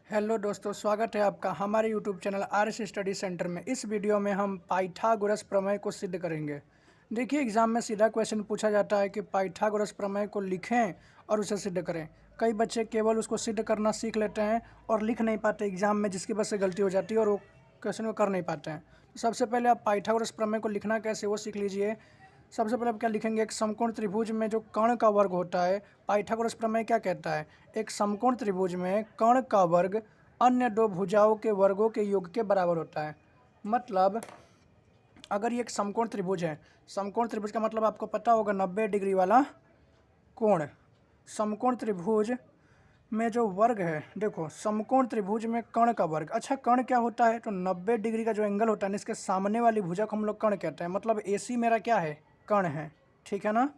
Hello दोस्तों, स्वागत है आपका हमारे YouTube channel RS study centre में। इस वीडियो में हम पाइथागोरस प्रमेय को सिद्ध करेंगे। देखिए, एग्जाम में सीधा क्वेश्चन पूछा जाता है कि पाइथागोरस प्रमेय को लिखें और उसे सिद्ध करें। कई बच्चे केवल उसको सिद्ध करना सीख लेते हैं और लिख नहीं पाते एग्जाम में, जिसकी वजह से गलती हो जाती है और वो क्वेश्चन को कर नहीं पाते हैं। तो सबसे पहले आप पाइथागोरस प्रमेय को लिखना कैसे वो सीख लीजिए। सबसे पहले आप क्या लिखेंगे, एक समकोण त्रिभुज में जो कर्ण का वर्ग होता है, पाइथागोरस प्रमेय क्या कहता है, एक समकोण त्रिभुज में कर्ण का वर्ग अन्य दो भुजाओं के वर्गों के योग के बराबर होता है। मतलब अगर ये एक समकोण त्रिभुज है, समकोण त्रिभुज का मतलब आपको पता होगा 90 डिग्री वाला कोण। समकोण त्रिभुज में जो वर्ग है, देखो समकोण त्रिभुज में कर्ण का वर्ग, अच्छा कर्ण क्या होता है, तो 90 डिग्री का जो एंगल होता है ना, इसके सामने वाली भुजा को हम लोग कर्ण कहते हैं। मतलब AC मेरा क्या है, कर्ण है, ठीक है ना।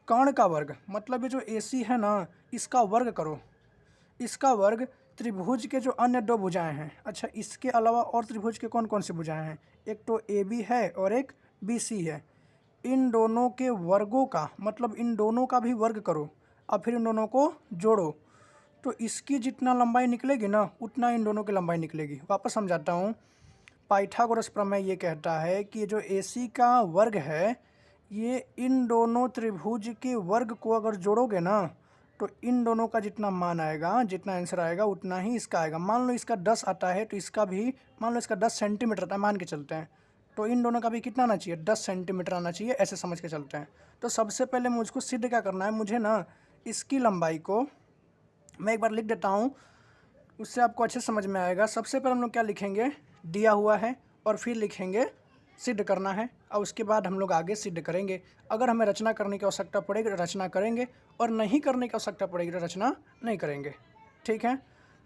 कर्ण का वर्ग मतलब ये जो AC है ना, इसका वर्ग करो। इसका वर्ग त्रिभुज के जो अन्य दो भुजाएं हैं, अच्छा इसके अलावा और त्रिभुज के कौन कौन सी भुजाएं हैं, एक तो AB है और एक BC है। इन दोनों के वर्गों का मतलब इन दोनों का भी वर्ग करो और फिर इन दोनों को जोड़ो, तो इसकी जितना लंबाई निकलेगी ना, उतना इन दोनों की लंबाई निकलेगी। वापस समझाता हूँ। पाइथागोरस प्रमेय ये कहता है कि जो AC का वर्ग है, ये इन दोनों त्रिभुज के वर्ग को अगर जोड़ोगे ना, तो इन दोनों का जितना मान आएगा, जितना आंसर आएगा, उतना ही इसका आएगा। मान लो इसका 10 आता है तो इसका भी मान लो इसका 10 सेंटीमीटर आता है, मान के चलते हैं, तो इन दोनों का भी कितना आना चाहिए, 10 सेंटीमीटर आना चाहिए, ऐसे समझ के चलते हैं। तो सबसे पहले मुझको सिद्ध क्या करना है, मुझे ना इसकी लंबाई को मैं एक बार लिख देता हूँ, उससे आपको अच्छे समझ में आएगा। सबसे पहले हम लोग क्या लिखेंगे, दिया हुआ है, और फिर लिखेंगे सिद्ध करना है, और उसके बाद हम लोग आगे सिद्ध करेंगे। अगर हमें रचना करने की आवश्यकता पड़ेगी तो रचना करेंगे, और नहीं करने की आवश्यकता पड़ेगी तो रचना नहीं करेंगे, ठीक है।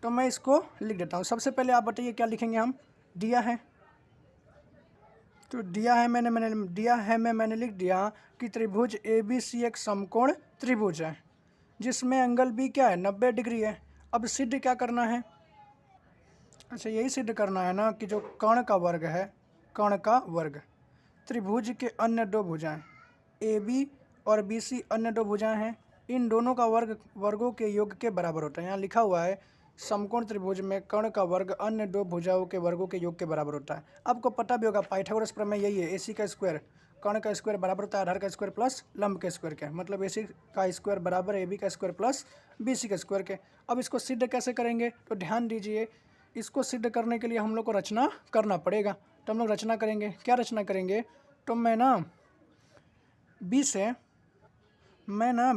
तो मैं इसको लिख देता हूँ। सबसे पहले आप बताइए क्या लिखेंगे हम, दिया है तो दिया है मैंने लिख दिया कि त्रिभुज ABC एक समकोण त्रिभुज है जिसमें एंगल B क्या है, 90 डिग्री है। अब सिद्ध क्या करना है, अच्छा यही सिद्ध करना है ना कि जो कर्ण का वर्ग है, कर्ण का वर्ग त्रिभुज के अन्य दो भुजाएं AB और BC अन्य दो भुजाएं हैं, इन दोनों का वर्ग वर्गों के योग के बराबर होता है। यहाँ लिखा हुआ है समकोण त्रिभुज में कर्ण का वर्ग अन्य दो भुजाओं के वर्गों के योग के बराबर होता है। आपको पता भी होगा पाइथागोरस प्रमेय यही है, AC का स्क्वायर कर्ण का स्क्वायर बराबर होता है आधार का स्क्वायर प्लस लंब के स्क्वायर के। मतलब AC का स्क्वायर बराबर AB का स्क्वायर प्लस BC का स्क्वायर के। अब इसको सिद्ध कैसे करेंगे, तो ध्यान दीजिए, इसको सिद्ध करने के लिए हम लोग को रचना करना पड़ेगा। तो हम लोग रचना करेंगे, क्या रचना करेंगे, तो मैं ना B से मैं ना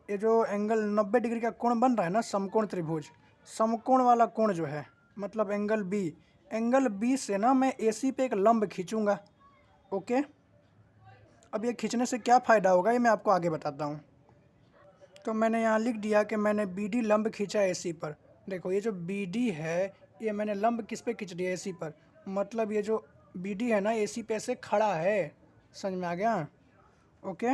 ये जो एंगल 90 डिग्री का कोण बन रहा है ना, समकोण त्रिभुज, समकोण वाला कोण जो है मतलब एंगल B से ना मैं AC पे एक लंब खींचूंगा। ओके, अब ये खींचने से क्या फ़ायदा होगा ये मैं आपको आगे बताता हूँ। तो मैंने यहाँ लिख दिया कि मैंने BD लंब खींचा AC पर। देखो ये जो BD है, ये मैंने लंब किस पे खींच दिया, AC पर। मतलब ये जो BD है ना, AC पे ऐसे खड़ा है, समझ में आ गया। ओके,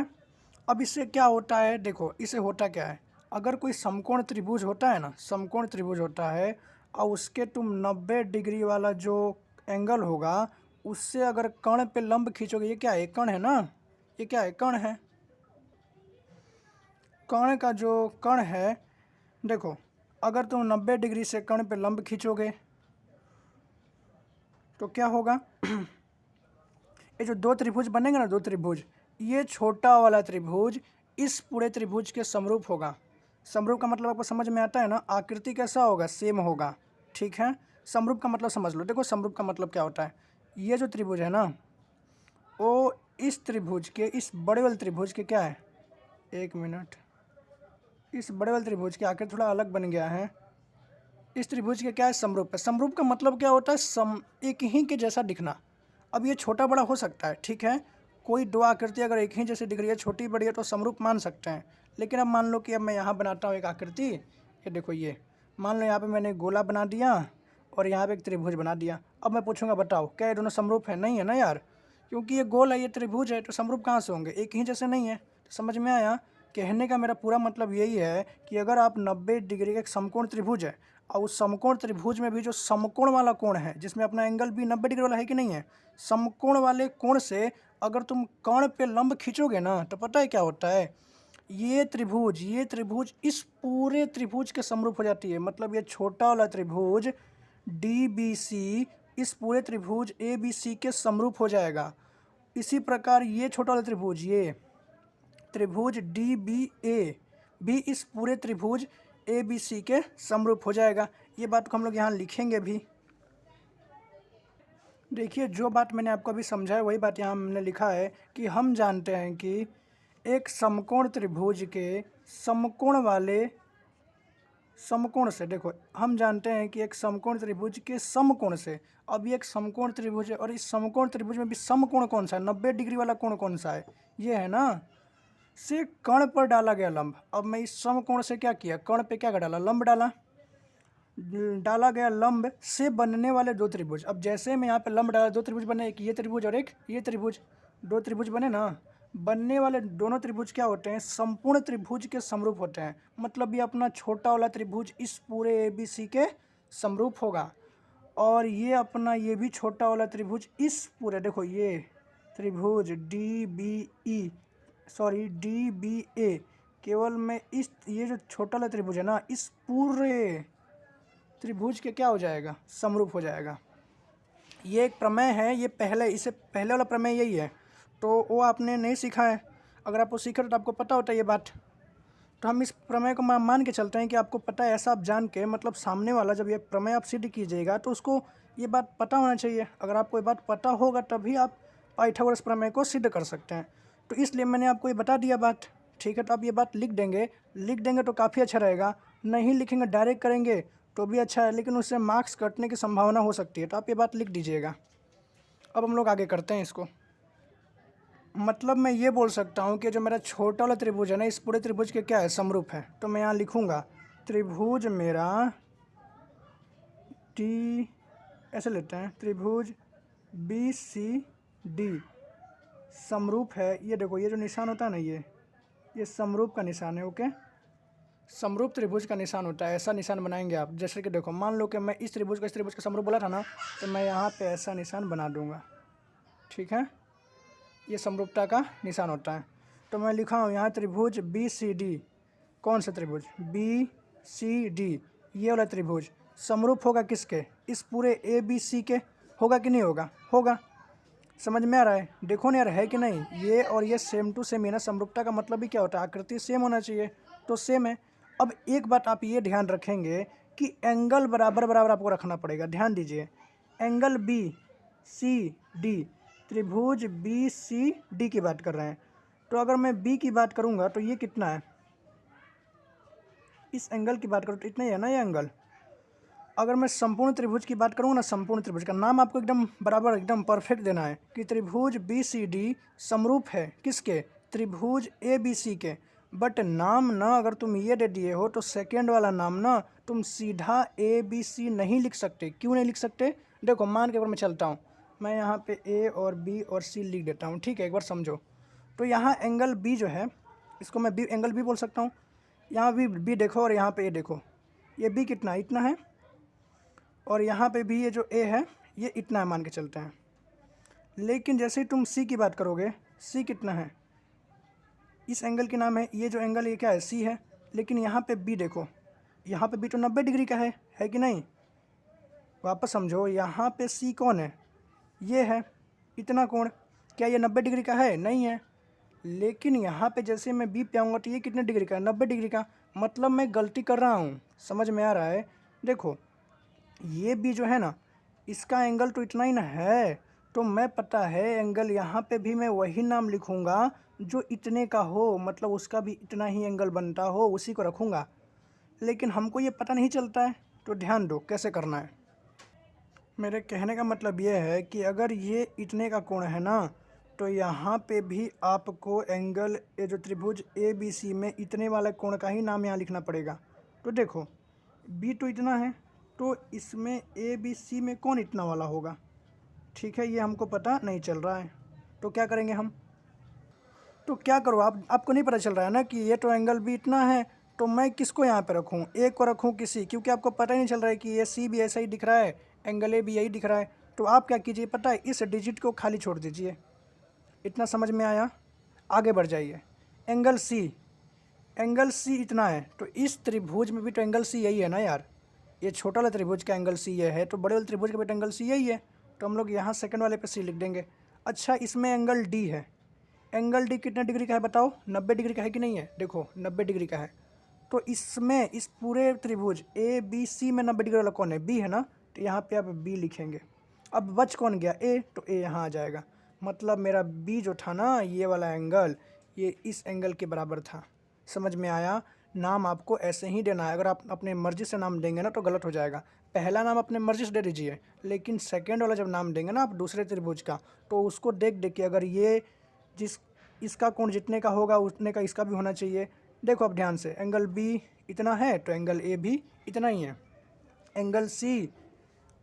अब इससे क्या होता है, देखो इससे होता क्या है, अगर कोई समकोण त्रिभुज होता है ना, समकोण त्रिभुज होता है और उसके तुम 90 डिग्री वाला जो एंगल होगा, उससे अगर कर्ण पे लंब खींचोगे, ये क्या है, कर्ण है ना, ये क्या है, कर्ण है। कर्ण का जो कर्ण है, देखो अगर तुम 90 डिग्री से कर्ण पे लंब खींचोगे तो क्या होगा, ये जो दो त्रिभुज बनेंगे ना, दो त्रिभुज, ये छोटा वाला त्रिभुज इस पूरे त्रिभुज के समरूप होगा। समरूप का मतलब आपको समझ में आता है ना, आकृति कैसा होगा, सेम होगा, ठीक है। समरूप का मतलब समझ लो। देखो समरूप का मतलब क्या होता है, ये जो त्रिभुज है ना, वो इस त्रिभुज के, इस बड़े वाले त्रिभुज के क्या है, एक मिनट, इस बड़े वाले त्रिभुज की आकृति थोड़ा अलग बन गया है, इस त्रिभुज के क्या है, समरूप है। समरूप का मतलब क्या होता है, एक ही के जैसा दिखना। अब ये छोटा बड़ा हो सकता है, ठीक है, कोई दो आकृति अगर एक ही जैसे दिख रही है, छोटी बड़ी है, तो समरूप मान सकते हैं। लेकिन अब मान लो कि अब मैं यहाँ बनाता हूँ एक आकृति, ये देखो, ये मान लो यहाँ पे मैंने गोला बना दिया और यहाँ पे एक त्रिभुज बना दिया। अब मैं पूछूंगा बताओ क्या ये दोनों समरूप है, नहीं है ना यार, क्योंकि ये गोल है, ये त्रिभुज है, तो समरूप कहाँ से होंगे, एक ही जैसे नहीं है। तो समझ में आया, कहने का मेरा पूरा मतलब यही है कि अगर आप 90 डिग्री का एक समकोण त्रिभुज है और उस समकोण त्रिभुज में भी जो समकोण वाला कोण है, जिसमें अपना एंगल भी 90 डिग्री वाला है कि नहीं है, समकोण वाले कोण से अगर तुम कर्ण पे लंब खींचोगे ना, तो पता है क्या होता है, ये त्रिभुज इस पूरे त्रिभुज के समरूप हो जाती है। मतलब ये छोटा वाला त्रिभुज DBC इस पूरे त्रिभुज ABC के समरूप हो जाएगा। इसी प्रकार ये छोटा वाला त्रिभुज, ये त्रिभुज DBA भी इस पूरे त्रिभुज ABC के समरूप हो जाएगा। ये बात को हम लोग यहाँ लिखेंगे भी। देखिए, जो बात मैंने आपको अभी समझाया वही बात यहाँ हमने लिखा है कि हम जानते हैं कि एक समकोण त्रिभुज के समकोण से, देखो हम जानते हैं कि एक समकोण त्रिभुज के समकोण से, अब ये एक समकोण त्रिभुज है और इस समकोण त्रिभुज में भी समकोण कौन सा है, 90 डिग्री वाला कोण कौन सा है, ये है ना, से कर्ण पर डाला गया लंब। अब मैं इस समकोण से क्या किया, कर्ण पे क्या डाला, लंब डाला गया लंब से बनने वाले दो त्रिभुज। अब जैसे मैं यहाँ पे लंब डाला, दो त्रिभुज बने, एक ये त्रिभुज और एक ये त्रिभुज, दो त्रिभुज बने ना। बनने वाले दोनों त्रिभुज क्या होते हैं, संपूर्ण त्रिभुज के समरूप होते हैं। मतलब ये अपना छोटा वाला त्रिभुज इस पूरे ABC के समरूप होगा और ये अपना ये भी छोटा वाला त्रिभुज इस पूरे, देखो ये त्रिभुज DBA केवल मैं इस, ये जो छोटा वाला त्रिभुज है ना, इस पूरे त्रिभुज के क्या हो जाएगा, समरूप हो जाएगा। ये एक प्रमेय है, ये इससे पहले वाला प्रमेय यही है, तो वो आपने नहीं सीखा है। अगर आप वो सीखे तो आपको पता होता है ये बात। तो हम इस प्रमेय को मान के चलते हैं कि आपको पता है, ऐसा आप जान के, मतलब सामने वाला जब ये प्रमेय आप सिद्ध कीजिएगा तो उसको ये बात पता होना चाहिए। अगर आपको ये बात पता होगा तभी आप पाइथागोरस प्रमेय को सिद्ध कर सकते हैं। तो इसलिए मैंने आपको ये बता दिया बात, ठीक है। तो आप ये बात लिख देंगे तो काफ़ी अच्छा रहेगा। नहीं लिखेंगे, डायरेक्ट करेंगे तो भी अच्छा है, लेकिन उससे मार्क्स कटने की संभावना हो सकती है। तो आप ये बात लिख दीजिएगा। अब हम लोग आगे करते हैं इसको। मतलब मैं ये बोल सकता हूँ कि जो मेरा छोटा वाला त्रिभुज है ना, इस पूरे त्रिभुज के क्या है, समरूप है। तो मैं यहाँ लिखूँगा त्रिभुज मेरा ऐसे लेते हैं, त्रिभुज BCD समरूप है। ये देखो, ये जो निशान होता है ना, ये समरूप का निशान है। ओके, समरूप त्रिभुज का निशान होता है, ऐसा निशान बनाएंगे आप। जैसे कि देखो, मान लो कि मैं इस त्रिभुज का समरूप बोला था ना, तो मैं यहाँ पे ऐसा निशान बना दूंगा, ठीक है। ये समरूपता का निशान होता है। तो मैं लिखा हूँ यहाँ त्रिभुज BCD। कौन सा त्रिभुज, BCD, ये वाला त्रिभुज समरूप होगा किसके, इस पूरे ABC के। होगा कि नहीं होगा, होगा। समझ में आ रहा है, देखो ना यार, है कि नहीं। ये और ये सेम टू सेम है ना। समरूपता का मतलब भी क्या होता है, आकृति सेम होना चाहिए, तो सेम है। अब एक बात आप ये ध्यान रखेंगे कि एंगल बराबर आपको रखना पड़ेगा। ध्यान दीजिए, एंगल BCD, त्रिभुज BCD की बात कर रहे हैं। तो अगर मैं B की बात करूंगा तो ये कितना है, इस एंगल की बात करूँ तो इतना ही है ना ये एंगल। अगर मैं संपूर्ण त्रिभुज की बात करूँ ना, संपूर्ण त्रिभुज का नाम आपको एकदम बराबर, एकदम परफेक्ट देना है कि त्रिभुज BCD समरूप है किसके, त्रिभुज ABC के। बट नाम ना अगर तुम ये दे दिए हो तो सेकेंड वाला नाम ना तुम सीधा ABC नहीं लिख सकते। क्यों नहीं लिख सकते, देखो मान के ऊपर मैं चलता हूँ, मैं यहाँ पे A और B और C लिख देता हूँ, ठीक है। एक बार समझो, तो यहाँ एंगल B जो है, इसको मैं एंगल B बोल सकता हूँ। यहाँ B देखो और यहाँ पे A देखो, ये B कितना, इतना है, और यहाँ पे भी ये जो A है ये इतना है, मान के चलते हैं। लेकिन जैसे ही तुम C की बात करोगे, C कितना है, इस एंगल के नाम है, ये जो एंगल ये क्या है, C है। लेकिन यहाँ पे B देखो, यहाँ पे B तो 90 डिग्री का है कि नहीं। वापस समझो, यहाँ पे C कौन है, ये है, इतना कोण। क्या ये 90 डिग्री का है, नहीं है। लेकिन यहाँ पे जैसे मैं B पे आऊँगा तो ये कितने डिग्री का है, 90 डिग्री का। मतलब मैं गलती कर रहा हूँ, समझ में आ रहा है। देखो ये भी जो है ना, इसका एंगल तो इतना ही ना है, तो मैं पता है एंगल यहाँ पे भी मैं वही नाम लिखूँगा जो इतने का हो, मतलब उसका भी इतना ही एंगल बनता हो, उसी को रखूँगा। लेकिन हमको ये पता नहीं चलता है, तो ध्यान दो कैसे करना है। मेरे कहने का मतलब ये है कि अगर ये इतने का कोण है ना, तो यहाँ पे भी आपको एंगल, ये जो त्रिभुज ABC में इतने वाला कोण का ही नाम यहाँ लिखना पड़ेगा। तो देखो B तो इतना है, तो इसमें ABC में कौन इतना वाला होगा, ठीक है। ये हमको पता नहीं चल रहा है, तो क्या करेंगे हम, तो क्या करो आपको नहीं पता चल रहा है ना कि ये तो एंगल B इतना है, तो मैं किसको यहाँ पे रखूँ, A को रखूँ कि C, क्योंकि आपको पता ही नहीं चल रहा है कि ये C भी ऐसा ही दिख रहा है, एंगल A भी यही दिख रहा है। तो आप क्या कीजिए पता है, इस डिजिट को खाली छोड़ दीजिए। इतना समझ में आया, आगे बढ़ जाइए। एंगल C, एंगल सी इतना है, तो इस त्रिभुज में भी तो एंगल सी यही है ना यार। ये छोटा वाला त्रिभुज का एंगल सी ये है, तो बड़े वाले त्रिभुज का भी तो एंगल सी यही है। तो हम लोग यहाँ सेकंड वाले पे सी लिख देंगे। अच्छा, इसमें एंगल डी है। एंगल डी कितने डिग्री का है बताओ? 90 डिग्री का है कि नहीं है? देखो 90 डिग्री का है। तो इसमें इस पूरे त्रिभुज ए बी सी में 90 डिग्री वाला कौन है? बी है ना। तो यहाँ पे आप बी लिखेंगे। अब बच कौन गया? ए, तो ए यहाँ आ जाएगा। मतलब मेरा बी जो था ना, ये वाला एंगल, ये इस एंगल के बराबर था। समझ में आया? नाम आपको ऐसे ही देना है। अगर आप अपने मर्जी से नाम देंगे ना तो गलत हो जाएगा। पहला नाम अपने मर्जी से दे दीजिए, लेकिन सेकेंड वाला जब नाम देंगे ना आप दूसरे त्रिभुज का, तो उसको देख देख के, अगर ये जिस इसका कोण जितने का होगा उतने का इसका भी होना चाहिए। देखो अब ध्यान से, एंगल बी इतना है तो एंगल ए भी इतना ही है। एंगल सी,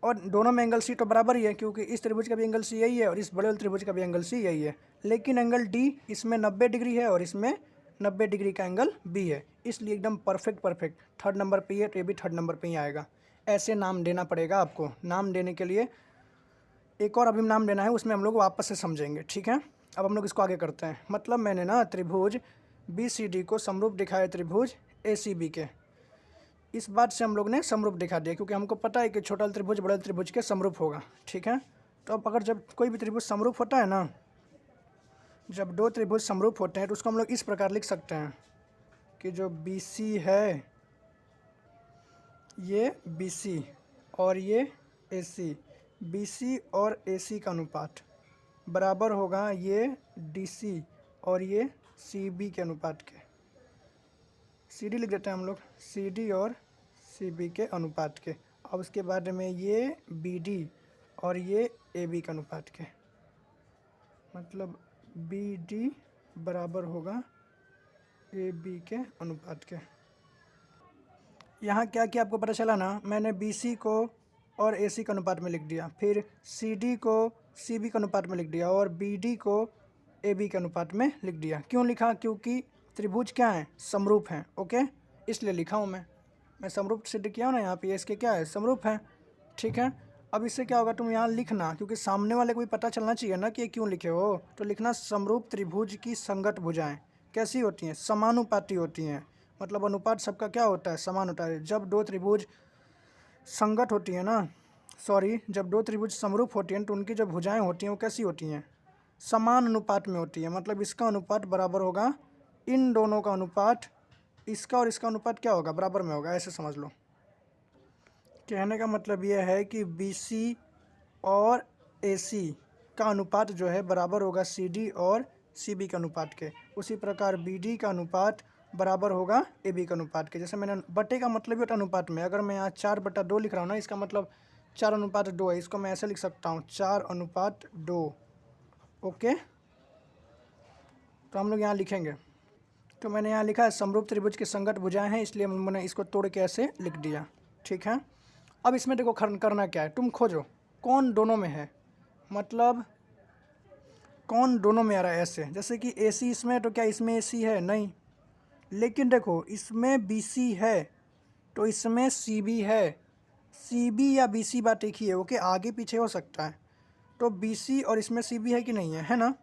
और दोनों में एंगल सी तो बराबर ही है, क्योंकि इस त्रिभुज का भी एंगल सी यही है और इस बड़े वाले त्रिभुज का भी एंगल सी यही है। लेकिन एंगल डी इसमें 90 डिग्री है और इसमें 90 डिग्री का एंगल बी है, इसलिए एकदम परफेक्ट थर्ड नंबर पे ही है, तो ये भी थर्ड नंबर पे ही आएगा। ऐसे नाम देना पड़ेगा आपको। नाम देने के लिए एक और अभी नाम देना है, उसमें हम लोग वापस से समझेंगे, ठीक है। अब हम लोग इसको आगे करते हैं। मतलब मैंने ना त्रिभुज बी सी डी को समरूप दिखाया त्रिभुज ए सी बी के। इस बात से हम लोग ने समरूप दिखा दिया, क्योंकि हमको पता है कि छोटा त्रिभुज बड़ा त्रिभुज के समरूप होगा, ठीक है। तो अब अगर जब कोई भी त्रिभुज समरूप होता है ना, जब दो त्रिभुज समरूप होते हैं तो उसको हम लोग इस प्रकार लिख सकते हैं कि जो बी सी है, ये बी सी और ये ए सी, बी सी और ए सी का अनुपात बराबर होगा ये डी सी और ये सी बी के अनुपात के। सी डी लिख देते हैं हम लोग, सी डी और सी बी के अनुपात के। अब उसके बाद में ये बी डी और ये ए बी के अनुपात के। मतलब बी डी बराबर होगा ए बी के अनुपात के। यहाँ क्या क्या आपको पता चला ना, मैंने बी सी को और ए सी के अनुपात में लिख दिया, फिर सी डी को सी बी के अनुपात में लिख दिया और बी डी को ए बी के अनुपात में लिख दिया। क्यों लिखा? क्योंकि त्रिभुज क्या है? समरूप हैं, ओके, इसलिए लिखा हूँ मैं समरूप सिद्ध किया हूँ ना यहाँ पे, इसके क्या है? समरूप है, ठीक है। अब इससे क्या होगा, तुम यहाँ लिखना, क्योंकि सामने वाले को भी पता चलना चाहिए ना कि ये क्यों लिखे हो। तो लिखना समरूप त्रिभुज की संगत भुजाएं कैसी होती हैं? समानुपाती होती हैं। मतलब अनुपात सबका क्या होता है? समान होता है। जब दो त्रिभुज संगत होती है ना, जब दो त्रिभुज समरूप होती हैं तो उनकी जो भुजाएं होती हैं वो कैसी होती हैं? समान अनुपात में होती है। मतलब इसका अनुपात बराबर होगा इन दोनों का अनुपात, इसका और इसका अनुपात क्या होगा? बराबर में होगा, ऐसे समझ लो। कहने का मतलब यह है कि बी सी और ए सी का अनुपात जो है बराबर होगा सी डी और सी बी के अनुपात के। उसी प्रकार बी डी का अनुपात बराबर होगा ए बी के अनुपात के। जैसे मैंने बटे का मतलब ही होता है अनुपात में। अगर मैं यहाँ 4/2 लिख रहा हूँ ना, इसका मतलब 4:2 है। इसको मैं ऐसे लिख सकता हूँ 4:2, ओके। तो हम लोग यहाँ लिखेंगे, तो मैंने यहाँ लिखा है समरूप त्रिभुज की संगत भुजाएं हैं, इसलिए मैंने इसको तोड़ के ऐसे लिख दिया, ठीक है। अब इसमें देखो करना क्या है, तुम खोजो कौन दोनों में है। मतलब कौन दोनों में आ रहा है, ऐसे जैसे कि ए सी इसमें, तो क्या इसमें ए सी है? नहीं। लेकिन देखो इसमें बी सी है तो इसमें सी बी है। सी बी या बी सी बात एक ही है, ओके, आगे पीछे हो सकता है। तो बी सी और इसमें सी बी है कि नहीं है ना।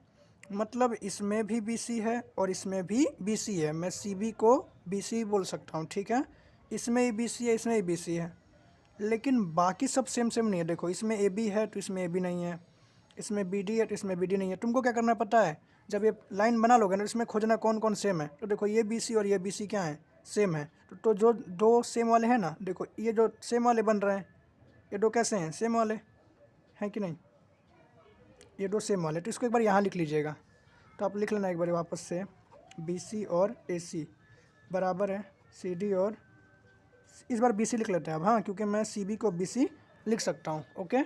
मतलब इसमें भी बी सी है और इसमें भी बी सी है। मैं सी बी को बी सी बोल सकता हूँ, ठीक है। इसमें ही बी सी है, इसमें ही बी सी है, लेकिन बाकी सब सेम नहीं है। देखो इसमें ए बी है तो इसमें ए बी नहीं है, इसमें बी डी है तो इसमें बी डी नहीं है। तुमको क्या करना पता है, जब ये लाइन बना लोगे ना, इसमें खोजना कौन कौन सेम है। तो देखो ये बी सी और ये बी सी क्या है? सेम है। तो जो दो सेम वाले हैं ना, देखो ये जो सेम वाले बन रहे हैं, ये दो कैसे हैं? सेम वाले हैं कि नहीं? ये दो सेम वाले, तो इसको एक बार यहाँ लिख लीजिएगा। तो आप लिख लेना एक बार वापस से, बी सी और ए सी बराबर है सी डी और, इस बार बी सी लिख लेते हैं अब, हाँ, क्योंकि मैं सी बी को बी सी लिख सकता हूँ, ओके।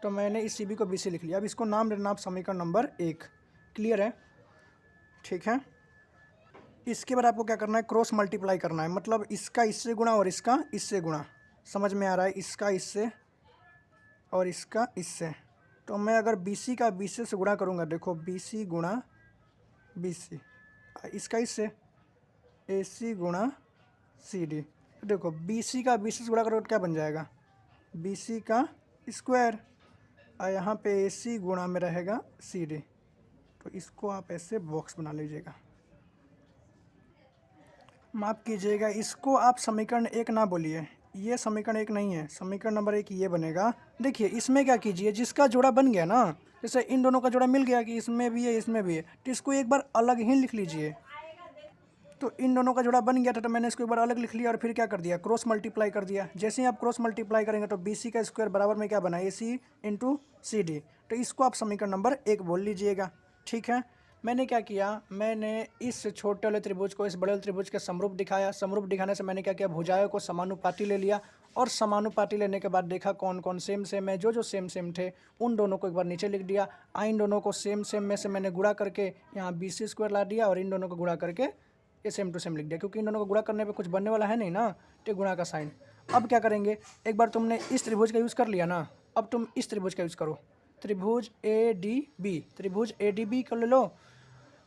तो मैंने इस सी बी को बी सी लिख लिया। अब इसको नाम देना आप समीकरण नंबर 1। क्लियर है? ठीक है। इसके बाद आपको क्या करना है? क्रॉस मल्टीप्लाई करना है। मतलब इसका इससे गुणा और इसका इससे गुणा। समझ में आ रहा है? इसका इससे और इसका इससे। तो मैं अगर बी सी का बी से गुणा करूँगा, देखो बी सी गुणा बी सी, इसका इससे ए सी गुणा सी डी। देखो बी सी का बी सी से गुणा करोगे तो क्या बन जाएगा? बी सी का स्क्वायर, और यहाँ पे ए सी गुणा में रहेगा सी डी। तो इसको आप ऐसे बॉक्स बना लीजिएगा। माफ़ कीजिएगा, इसको आप समीकरण एक ना बोलिए, ये समीकरण एक नहीं है, समीकरण नंबर एक ये बनेगा। देखिए इसमें क्या कीजिए, जिसका जोड़ा बन गया ना, जैसे इन दोनों का जोड़ा मिल गया कि इसमें भी है इसमें भी है, तो इसको एक बार अलग ही लिख लीजिए। तो इन दोनों का जोड़ा बन गया था, तो मैंने इसको एक बार अलग लिख लिया और फिर क्या कर दिया, क्रॉस मल्टीप्लाई कर दिया। जैसे ही आप क्रॉस मल्टीप्लाई करेंगे तो बी सी का स्क्वायर बराबर में क्या बना, ए सी इंटू सी डी। तो इसको आप समीकरण नंबर एक बोल लीजिएगा। ठीक है, मैंने क्या किया, मैंने इस छोटे वाले त्रिभुज को इस बड़े वाले त्रिभुज के समरूप दिखाया। समरूप दिखाने से मैंने क्या किया, भुजाओं को समानुपाती ले लिया, और समानुपाती लेने के बाद देखा कौन कौन सेम सेम है। जो जो सेम सेम थे उन दोनों को एक बार नीचे लिख दिया। इन दोनों को सेम सेम में से मैंने गुणा करके यहाँ बी सी स्क्वायर ला दिया, और इन दोनों को गुणा करके ये सेम टू सेम लिख दिया, क्योंकि इन दोनों को गुणा करने पे कुछ बनने वाला है नहीं ना, तो गुणा का साइन। अब क्या करेंगे, एक बार तुमने इस त्रिभुज का यूज़ कर लिया ना, अब तुम इस त्रिभुज का यूज़ करो, त्रिभुज ए डी बी। त्रिभुज ए डी बी कर ले लो,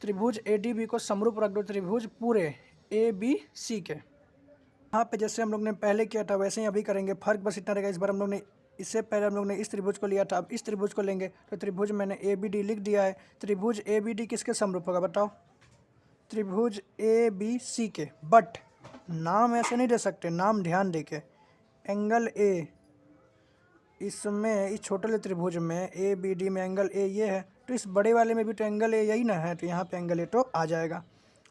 त्रिभुज ए डी बी को समरूप रख दो त्रिभुज पूरे ए बी सी के। यहाँ पे जैसे हम लोग ने पहले किया था वैसे ही अभी करेंगे, फर्क बस इतना रहेगा, इस बार हम लोग ने, इससे पहले हम लोग ने इस त्रिभुज को लिया था, अब इस त्रिभुज को लेंगे। तो त्रिभुज मैंने ए बी डी लिख दिया है। त्रिभुज ए बी डी किसके समरूप होगा बताओ, त्रिभुज ए बी सी के। बट नाम ऐसे नहीं दे सकते, नाम ध्यान दे के, एंगल ए, इसमें इस छोटे वाले त्रिभुज में ए बी डी में एंगल ए ये है, तो इस बड़े वाले में भी तो एंगल ए यही ना है, तो यहाँ पे एंगल ए तो आ जाएगा।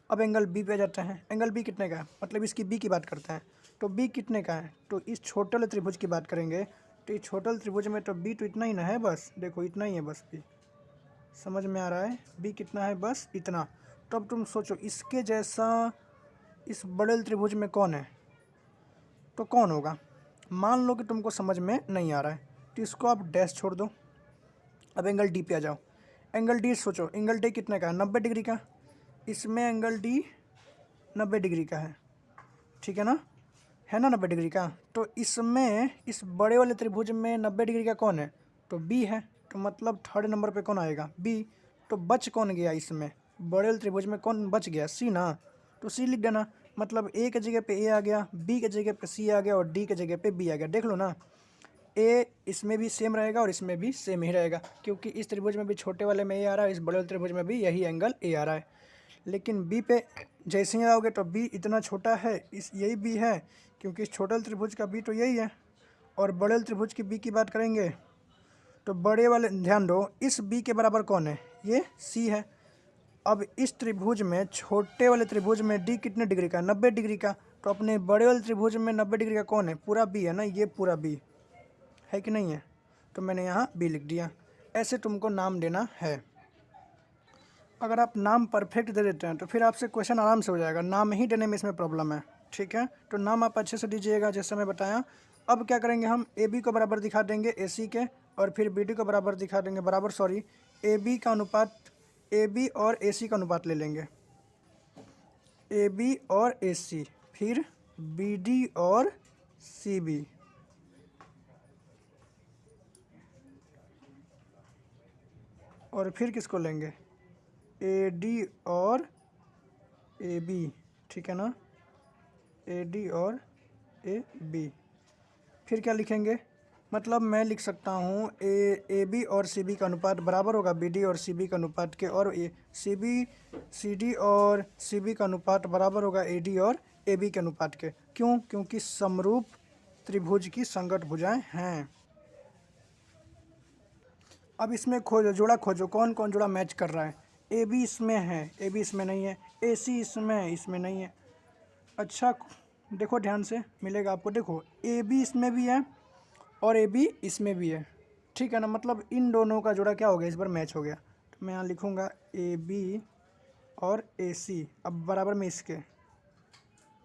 अब एंगल बी पे जाते हैं, एंगल बी कितने का है, मतलब इसकी बी की बात करते हैं, तो बी कितने का है, तो इस छोटे वाले त्रिभुज की बात करेंगे, तो इस छोटे वाले त्रिभुज में तो बी तो इतना ही ना है, बस देखो इतना ही है बस बी। समझ में आ रहा है, बी कितना है, बस इतना। तो अब तुम सोचो इसके जैसा इस बड़े त्रिभुज में कौन है, तो कौन होगा। मान लो कि तुमको समझ में नहीं आ रहा है, तो इसको आप डैश छोड़ दो। अब एंगल डी पे आ जाओ। एंगल डी सोचो, एंगल डी कितने का है, 90 डिग्री का। इसमें एंगल डी 90 डिग्री का है ना, है ना 90 डिग्री का। तो इसमें इस बड़े वाले त्रिभुज में 90 डिग्री का कौन है, तो बी है। तो मतलब थर्ड नंबर पे कौन आएगा, बी। तो बच कौन गया इसमें, बड़े वाले त्रिभुज में कौन बच गया, सी ना। तो सी लिख देना, मतलब ए के जगह पे ए आ गया, बी के जगह पे सी आ गया, और डी के जगह पे बी आ गया। देख लो ना, ए इसमें भी सेम रहेगा और इसमें भी सेम ही रहेगा, क्योंकि इस त्रिभुज में भी छोटे वाले में ए आ रहा है, इस बड़े वाले त्रिभुज में भी यही एंगल ए आ रहा है। लेकिन बी पे जैसे ही आओगे तो बी इतना छोटा है, इस यही बी है, क्योंकि इस छोटे वाले त्रिभुज का बी तो यही है। और बड़े वाले त्रिभुज की बी की बात करेंगे तो बड़े वाले, ध्यान दो, इस बी के बराबर कौन है, ये सी है। अब इस त्रिभुज में छोटे वाले त्रिभुज में डी कितने डिग्री का, 90 डिग्री का। तो अपने बड़े वाले त्रिभुज में 90 डिग्री का कौन है, पूरा बी है ना, ये पूरा बी है कि नहीं है। तो मैंने यहाँ बी लिख दिया। ऐसे तुमको नाम देना है। अगर आप नाम परफेक्ट दे देते हैं तो फिर आपसे क्वेश्चन आराम से हो जाएगा, नाम ही देने में इसमें प्रॉब्लम है। ठीक है, तो नाम आप अच्छे से दीजिएगा जैसे मैं बताया। अब क्या करेंगे, हम ए बी को बराबर दिखा देंगे ए सी के, और फिर बी डी को बराबर दिखा देंगे, बराबर सॉरी, ए बी का अनुपात, ए बी और ए सी का अनुपात ले लेंगे, ए बी और ए सी, फिर बी डी और सी बी, और फिर किसको लेंगे, ए डी और ए बी। ठीक है ना, ए डी और ए बी। फिर क्या लिखेंगे, मतलब मैं लिख सकता हूँ ए बी और सी बी का अनुपात बराबर होगा बी डी और सी बी का अनुपात के, और ए सी बी सी डी और सी बी का अनुपात बराबर होगा ए डी और ए बी के अनुपात के। क्यों, क्योंकि समरूप त्रिभुज की संगत भुजाएं हैं। अब इसमें खोजो, जोड़ा खोजो, कौन कौन जोड़ा मैच कर रहा है। ए बी इसमें है, ए बी इसमें नहीं है, ए सी इसमें है, इसमें नहीं है। अच्छा देखो ध्यान से, मिलेगा आपको, देखो ए बी इसमें भी है और ए बी इसमें भी है। ठीक है ना, मतलब इन दोनों का जोड़ा क्या हो गया, इस बार मैच हो गया। तो मैं यहाँ लिखूँगा ए बी और ए सी, अब बराबर में इसके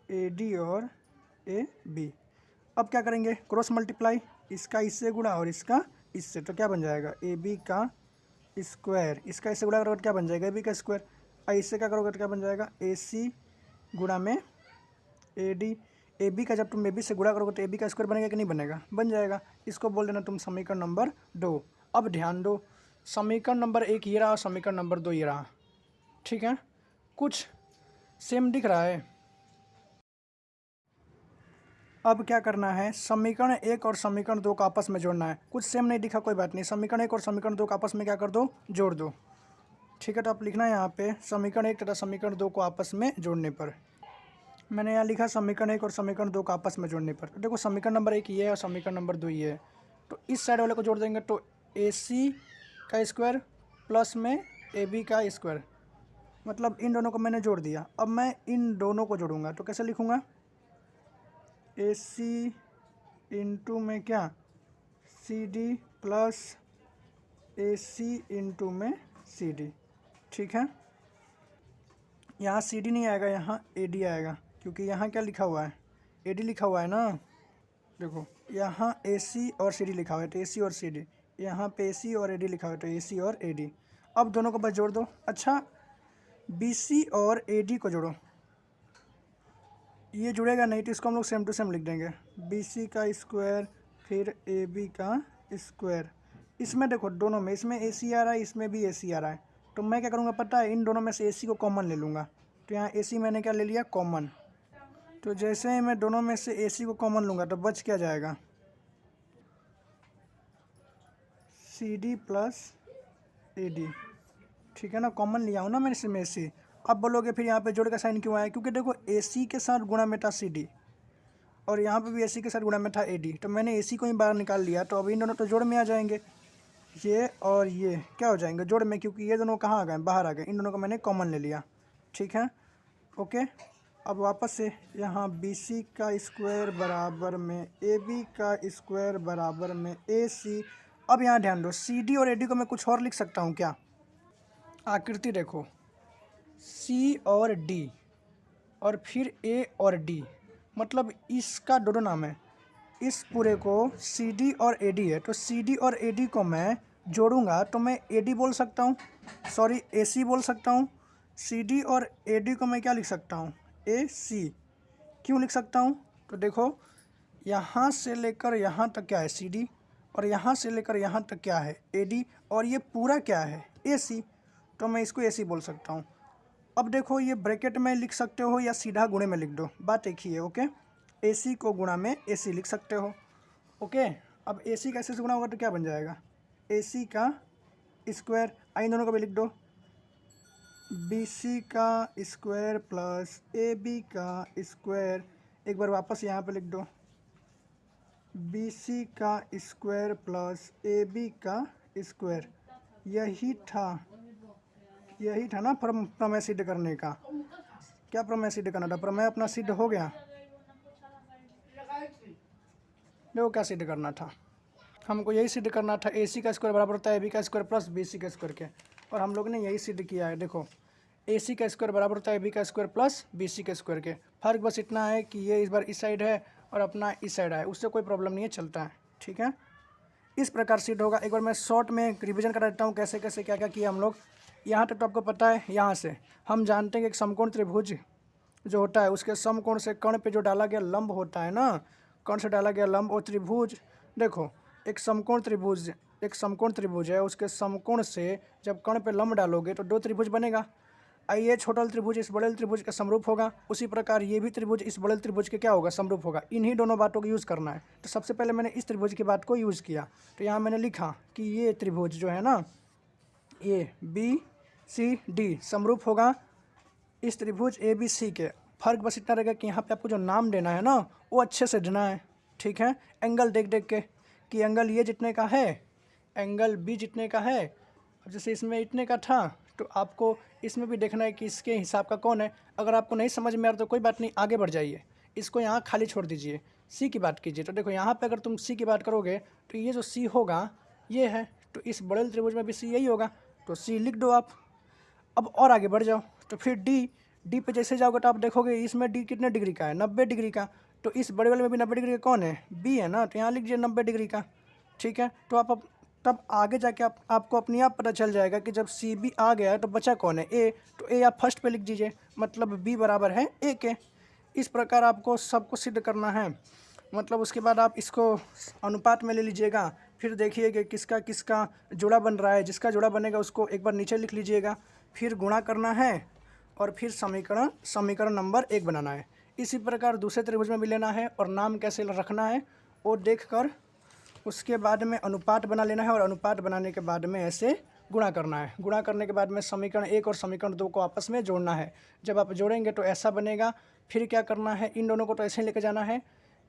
ए डी और ए बी। अब क्या करेंगे, क्रॉस मल्टीप्लाई, इसका इससे गुणा और इसका इससे, तो क्या बन जाएगा, ए बी का स्क्वायर, इसका इससे गुणा करोगे तो क्या बन जाएगा, ए बी का स्क्वायर, और इससे क्या करोगे तो क्या बन जाएगा, ए सी गुणा में ए डी। ए बी का जब तुम ए बी से गुणा करोगे तो ए बी का स्क्वायर बनेगा कि नहीं बनेगा, बन जाएगा। इसको बोल देना तुम समीकरण नंबर 2। अब ध्यान दो, समीकरण नंबर 1 ये रहा, समीकरण नंबर 2 ये रहा। ठीक है, कुछ सेम दिख रहा है। अब क्या करना है, समीकरण 1 और समीकरण 2 को आपस में जोड़ना है। कुछ सेम नहीं दिखा कोई बात नहीं, समीकरण 1 और समीकरण 2 को आपस में क्या कर दो, जोड़ दो। ठीक है, तो आप लिखना है यहाँ पे समीकरण 1 तथा समीकरण 2 को आपस में जोड़ने पर। मैंने यहाँ लिखा समीकरण 1 और समीकरण 2 का आपस में जोड़ने पर। तो देखो समीकरण नंबर 1 ये है और समीकरण नंबर 2 ये है। तो इस साइड वाले को जोड़ देंगे तो AC का स्क्वायर प्लस में AB का स्क्वायर, मतलब इन दोनों को मैंने जोड़ दिया। अब मैं इन दोनों को जोड़ूंगा तो कैसे लिखूंगा, AC इंटू में क्या CD प्लस AC इंटू में CD। ठीक है, यहाँ CD नहीं आएगा, यहाँ AD आएगा, क्योंकि यहाँ क्या लिखा हुआ है, AD लिखा हुआ है ना। देखो यहाँ AC और CD लिखा हुआ है तो AC और CD, यहाँ पे AC और AD लिखा हुआ है तो AC और AD। अब दोनों को बस जोड़ दो। अच्छा BC और AD को जोड़ो, ये जुड़ेगा नहीं तो इसको हम लोग सेम टू सेम लिख देंगे, BC का स्क्वायर फिर AB का स्क्वायर। इसमें देखो दोनों में, इसमें AC आ रहा है, इसमें भी AC आ रहा है, तो मैं क्या करूँगा पता है, इन दोनों में से AC को कॉमन ले लूँगा। तो यहाँ AC मैंने क्या ले लिया, कॉमन। तो जैसे ही मैं दोनों में से AC को कॉमन लूँगा तो बच क्या जाएगा, CD प्लस AD। ठीक है ना, कॉमन लिया हूँ ना मैंने इसमें AC। अब बोलोगे फिर यहाँ पे जोड़ का साइन क्यों आया, क्योंकि देखो AC के साथ गुणा में था CD और यहाँ पे भी AC के साथ गुणा में था AD, तो मैंने AC को ही बाहर निकाल लिया। तो अब इन दोनों तो जोड़ में आ जाएंगे, ये और ये क्या हो जाएंगे जोड़ में, क्योंकि ये दोनों कहाँ आ गए, बाहर आ गए। इन दोनों को मैंने कॉमन ले लिया। ठीक है, ओके। अब वापस से यहाँ BC का स्क्वायर बराबर में AB का स्क्वायर बराबर में AC। अब यहाँ ध्यान दो, CD और AD को मैं कुछ और लिख सकता हूँ क्या, आकृति देखो, C और D और फिर A और D, मतलब इसका दोनों नाम है। इस पूरे को CD और AD है, तो CD और AD को मैं जोड़ूंगा तो मैं AD बोल सकता हूँ, सॉरी AC बोल सकता हूँ। CD और AD को मैं क्या लिख सकता हूँ, AC। क्यों लिख सकता हूँ, तो देखो यहाँ से लेकर यहाँ तक क्या है CD और यहाँ से लेकर यहाँ तक क्या है AD और ये पूरा क्या है AC, तो मैं इसको AC बोल सकता हूँ। अब देखो ये ब्रैकेट में लिख सकते हो या सीधा गुणे में लिख दो, बात एक ही है। ओके, AC को गुणा में AC लिख सकते हो। ओके, अब AC का AC से गुणा होगा तो क्या बन जाएगा, AC का स्क्वायर। इन दोनों को भी लिख दो, BC का स्क्वायर प्लस AB का स्क्वायर। एक बार वापस यहाँ पे लिख दो, BC का स्क्वायर प्लस AB का स्क्वायर। यही था ना प्रमेय सिद्ध करने का। क्या प्रमेय सिद्ध करना था, प्रमेय अपना सिद्ध हो गया। देखो क्या सिद्ध करना था, हमको यही सिद्ध करना था, AC का स्क्वायर बराबर होता है AB का स्क्वायर प्लस BC का स्क्वायर के, और हम लोग ने यही सिद्ध किया है। देखो AC का स्क्वायर बराबर होता है AB का स्क्वायर प्लस BC के स्क्वायर के। फर्क बस इतना है कि ये इस बार इस साइड है और अपना इस साइड है, उससे कोई प्रॉब्लम नहीं है, चलता है। ठीक है, इस प्रकार सिद्ध होगा। एक बार मैं शॉर्ट में रिविजन करा देता हूँ कैसे कैसे क्या क्या किया हम लोग। यहाँ तक तो आपको पता है। यहाँ से हम जानते हैं कि एक समकोण त्रिभुज जो होता है उसके समकोण से कर्ण पे जो डाला गया लंब होता है ना, कर्ण से डाला गया लंब और त्रिभुज। देखो एक समकोण त्रिभुज है, उसके समकोण से जब कर्ण पे लंब डालोगे तो दो त्रिभुज बनेगा। ये छोटा त्रिभुज इस बड़े त्रिभुज का समरूप होगा, उसी प्रकार ये भी त्रिभुज इस बड़े त्रिभुज के क्या होगा, समरूप होगा। इन्हीं दोनों बातों को यूज़ करना है। तो सबसे पहले मैंने इस त्रिभुज की बात को यूज़ किया, तो यहाँ मैंने लिखा कि ये त्रिभुज जो है ना, ये BCD समरूप होगा इस त्रिभुज ABC के। फर्क बस इतना रहेगा कि यहाँ पे आपको जो नाम देना है ना वो अच्छे से देना है। ठीक है, एंगल देख देख के कि एंगल ये जितने का है, एंगल B जितने का है। अब जैसे इसमें इतने का था तो आपको इसमें भी देखना है कि इसके हिसाब का कौन है। अगर आपको नहीं समझ में आ रहा तो कोई बात नहीं, आगे बढ़ जाइए, इसको यहाँ खाली छोड़ दीजिए, C की बात कीजिए। तो देखो यहाँ पे अगर तुम C की बात करोगे तो ये जो C होगा ये है, तो इस बड़े त्रिभुज में भी C यही होगा, तो C लिख दो आप। अब और आगे बढ़ जाओ तो फिर D पे जैसे जाओगे तो आप देखोगे इसमें D कितने डिग्री का है, 90 डिग्री का। तो इस बड़े वाले में भी 90 डिग्री का कौन है, B है ना, तो यहाँ लिख दीजिए 90 डिग्री का। ठीक है, तो आप तब आगे जाके आपको अपने आप पता चल जाएगा कि जब CB आ गया है तो बचा कौन है, A। तो A आप फर्स्ट पे लिख दीजिए, मतलब B बराबर है A के। इस प्रकार आपको सबको सिद्ध करना है। मतलब उसके बाद आप इसको अनुपात में ले लीजिएगा, फिर देखिए कि किसका किसका जोड़ा बन रहा है। जिसका जोड़ा बनेगा उसको एक बार नीचे लिख लीजिएगा, फिर गुणा करना है और फिर समीकरण नंबर 1 बनाना है। इसी प्रकार दूसरे त्रिभुज में भी लेना है और नाम कैसे रखना है वो देखकर उसके बाद में अनुपात बना लेना है, और अनुपात बनाने के बाद में ऐसे गुणा करना है। गुणा करने के बाद में समीकरण 1 और समीकरण 2 को आपस में जोड़ना है। जब आप जोड़ेंगे तो ऐसा बनेगा। फिर क्या करना है, इन दोनों को तो ऐसे ही लेके जाना है।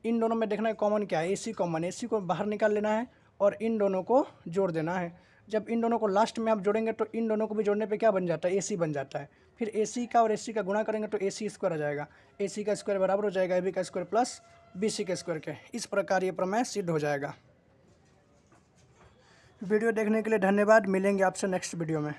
इन दोनों में देखना है कॉमन क्या है, AC कॉमन, AC को बाहर निकाल लेना है और इन दोनों को जोड़ देना है। जब इन दोनों को लास्ट में आप जोड़ेंगे तो इन दोनों को भी जोड़ने पे क्या बन जाता है, AC बन जाता है। फिर AC का और AC का गुणा करेंगे तो AC स्क्वायर आ जाएगा। AC का स्क्वायर बराबर हो जाएगा AB का स्क्वायर प्लस BC के स्क्वायर के। इस प्रकार ये प्रमेय सिद्ध हो जाएगा। वीडियो देखने के लिए धन्यवाद। मिलेंगे आपसे नेक्स्ट वीडियो में।